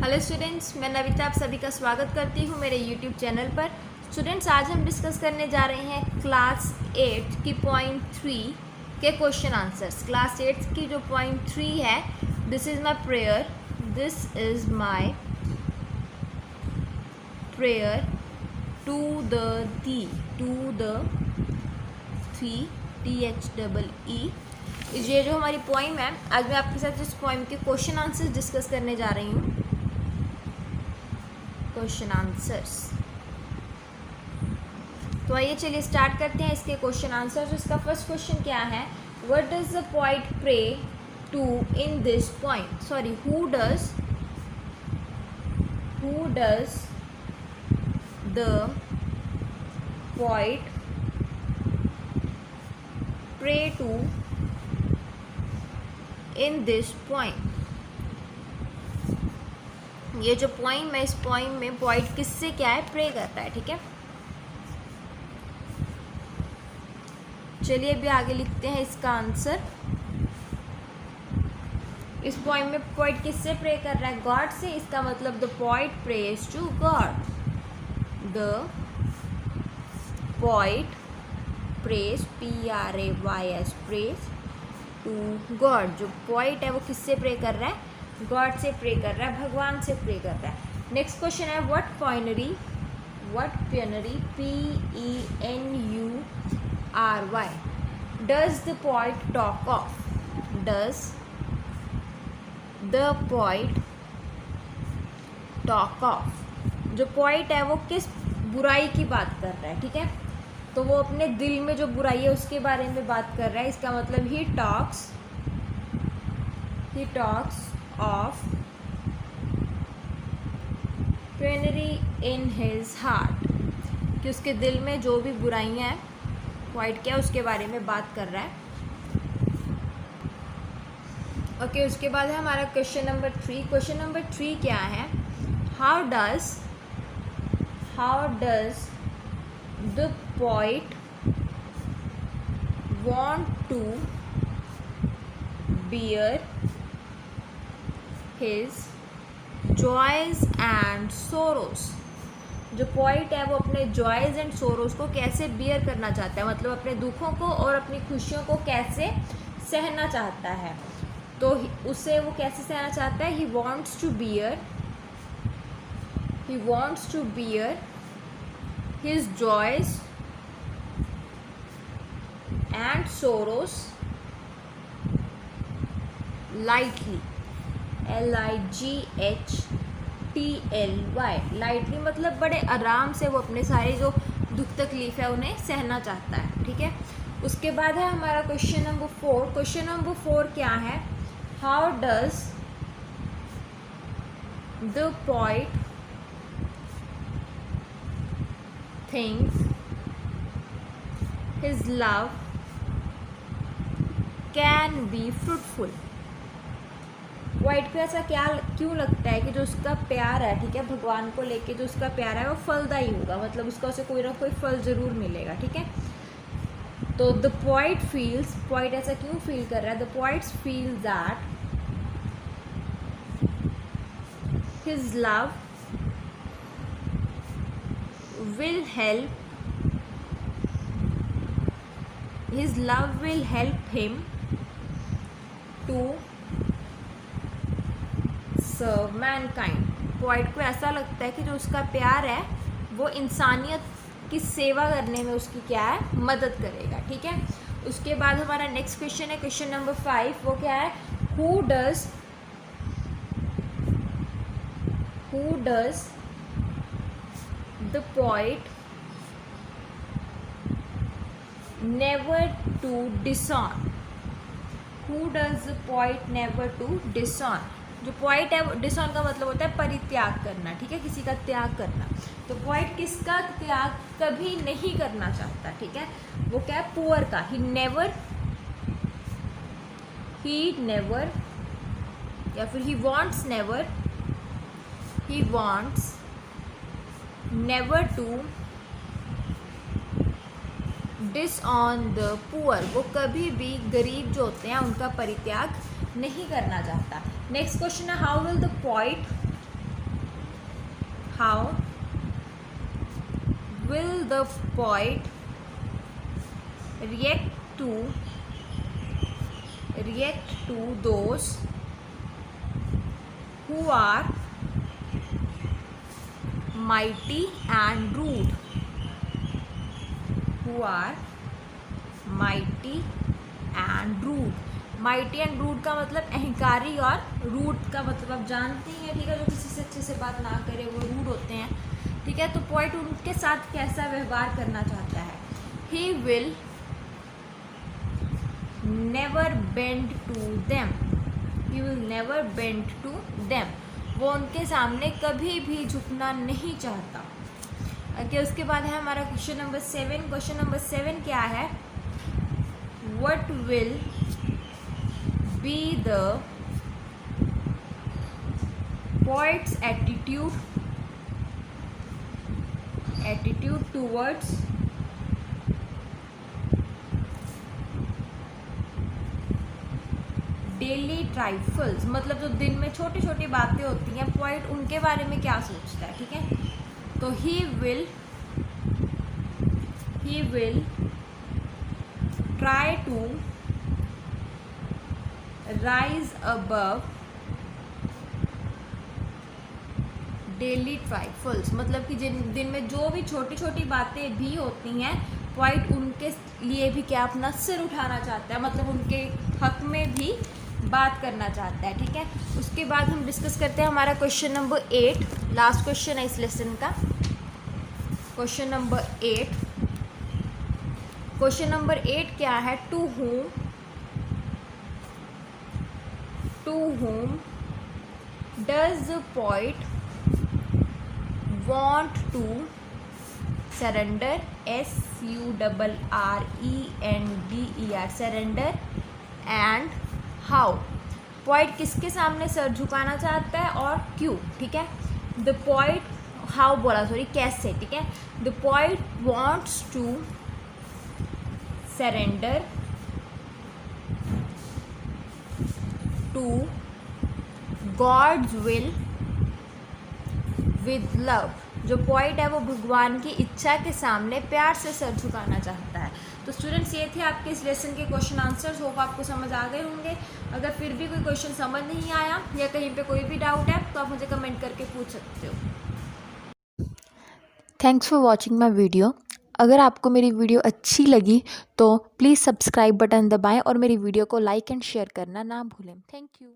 Hello students, मैं नविता आप सभी का स्वागत करती हूँ मेरे यूट्यूब चैनल पर। स्टूडेंट्स, आज हम डिस्कस करने जा रहे हैं क्लास 8 की पॉइंट 3 के क्वेश्चन आंसर्स। क्लास 8 की जो पॉइंट 3 है, this is my prayer, this is my prayer to the THEE। ये जो हमारी पोइम है, आज मैं आपके साथ इस पोइम के क्वेश्चन आंसर्स डिस्कस करने जा रही हूँ। क्वेश्चन आंसर्स, तो आइए चलिए स्टार्ट करते हैं इसके क्वेश्चन आंसर्स। इसका फर्स्ट क्वेश्चन क्या है, what does the poet pray to in this poem. Sorry, who does the poet pray to in this poem. ये जो पोइम है, इस पोइम में पोइट किससे क्या है, प्रे करता है। ठीक है, चलिए अभी आगे लिखते हैं इसका आंसर। इस पोइम में पोइट किससे प्रे कर रहा है, गॉड से। इसका मतलब the poet prays to God. The poet prays, PRAYS, prays to God. जो पोइट है वो किससे प्रे कर रहा है, गॉड से प्रे कर रहा है, भगवान से प्रे कर रहा है। नेक्स्ट क्वेश्चन है, what penury PENURY does the poet talk of. Does the poet talk of. जो पोइट है वो किस बुराई की बात कर रहा है। ठीक है, तो वो अपने दिल में जो बुराई है उसके बारे में बात कर रहा है। इसका मतलब he talks of penury in his heart, कि उसके दिल में जो भी बुराइयां हैं, पोइट क्या उसके बारे में बात कर रहा है। ओके, उसके बाद है हमारा क्वेश्चन नंबर 3। क्वेश्चन नंबर 3 क्या है, how does the poet want to bear his joys and sorrows. जो पोइट है वो अपने जॉयज एंड सोरोस को कैसे बियर करना चाहता है, मतलब अपने दुखों को और अपनी खुशियों को कैसे सहना चाहता है। तो उसे वो कैसे सहना चाहता है, he wants to bear his joys and sorrows lightly, LIGHTLY, lightly मतलब बड़े आराम से वो अपने सारे जो दुख तकलीफ है उन्हें सहना चाहता है। ठीक है, उसके बाद है हमारा क्वेश्चन नंबर 4। क्वेश्चन नंबर 4 क्या है, how does the poet think his love can be fruitful. Poet को ऐसा क्यों लगता है कि जो उसका प्यार है, ठीक है, भगवान को लेके जो उसका प्यार है वो फलदायी होगा, मतलब उसका उसे कोई ना कोई फल जरूर मिलेगा। ठीक है, तो द पोइट ऐसा क्यों फील कर रहा है, the poet feel that his love will help him to serve mankind. Poet को ऐसा लगता है कि जो उसका प्यार है वो इंसानियत की सेवा करने में उसकी क्या है, मदद करेगा। ठीक है, उसके बाद हमारा नेक्स्ट क्वेश्चन है क्वेश्चन नंबर 5। वो क्या है, who does the poet never to disown. Who does the poet never to disown. जो पोइट है, डिसऑन का मतलब होता है परित्याग करना। ठीक है, किसी का त्याग करना। तो पोइट किसका त्याग कभी नहीं करना चाहता। ठीक है, वो क्या है, पुअर का। ही नेवर या फिर he wants never to disown the poor. वो कभी भी गरीब जो होते हैं उनका परित्याग नहीं करना चाहता। नेक्स्ट क्वेश्चन है, how will the poet how will the poet react to those who are mighty and rude, who are mighty and rude. Mighty and rude का मतलब अहंकारी और रूड का मतलब आप जानते ही हैं, ठीक है, जो किसी से अच्छे से बात ना करे वो रूड होते हैं, ठीक है। तो पोइट उनके साथ कैसा व्यवहार करना चाहता है? He will never bend to them, he will never bend to them, वो उनके सामने कभी भी झुकना नहीं चाहता। ओके, उसके बाद है हमारा क्वेश्चन नंबर 7। क्वेश्चन नंबर 7 क्या है? What will be the poet's attitude towards daily trifles, मतलब जो दिन में छोटी छोटी बातें होती हैं, पोइट उनके बारे में क्या सोचता है, ठीक है। तो he will try to rise above daily trifles, मतलब कि जिन दिन में जो भी छोटी छोटी बातें भी होती हैं, पोइट उनके लिए भी क्या अपना सिर उठाना चाहता है, मतलब उनके हक में भी बात करना चाहता है, ठीक है। उसके बाद हम डिस्कस करते हैं हमारा क्वेश्चन नंबर 8, लास्ट क्वेश्चन है इस लेसन का। क्वेश्चन नंबर 8, क्वेश्चन नंबर 8 क्या है? To whom does the poet want to surrender? surrender, surrender, and how? Poet किसके सामने सर झुकाना चाहता है और क्यों, ठीक है। द पोइट, हाउ बोला, सॉरी, कैसे, ठीक है। The poet wants to surrender to God's will with love, जो पोइट है वो भगवान की इच्छा के सामने प्यार से सर झुकाना चाहता है। तो स्टूडेंट्स, ये थे आपके इस लेसन के क्वेश्चन आंसर्स। होप आपको समझ आ गए होंगे। अगर फिर भी कोई क्वेश्चन समझ नहीं आया या कहीं पे कोई भी डाउट है तो आप मुझे कमेंट करके पूछ सकते हो। Thanks for watching my video. अगर आपको मेरी वीडियो अच्छी लगी तो प्लीज़ सब्सक्राइब बटन दबाएं और मेरी वीडियो को लाइक एंड शेयर करना ना भूलें। Thank you.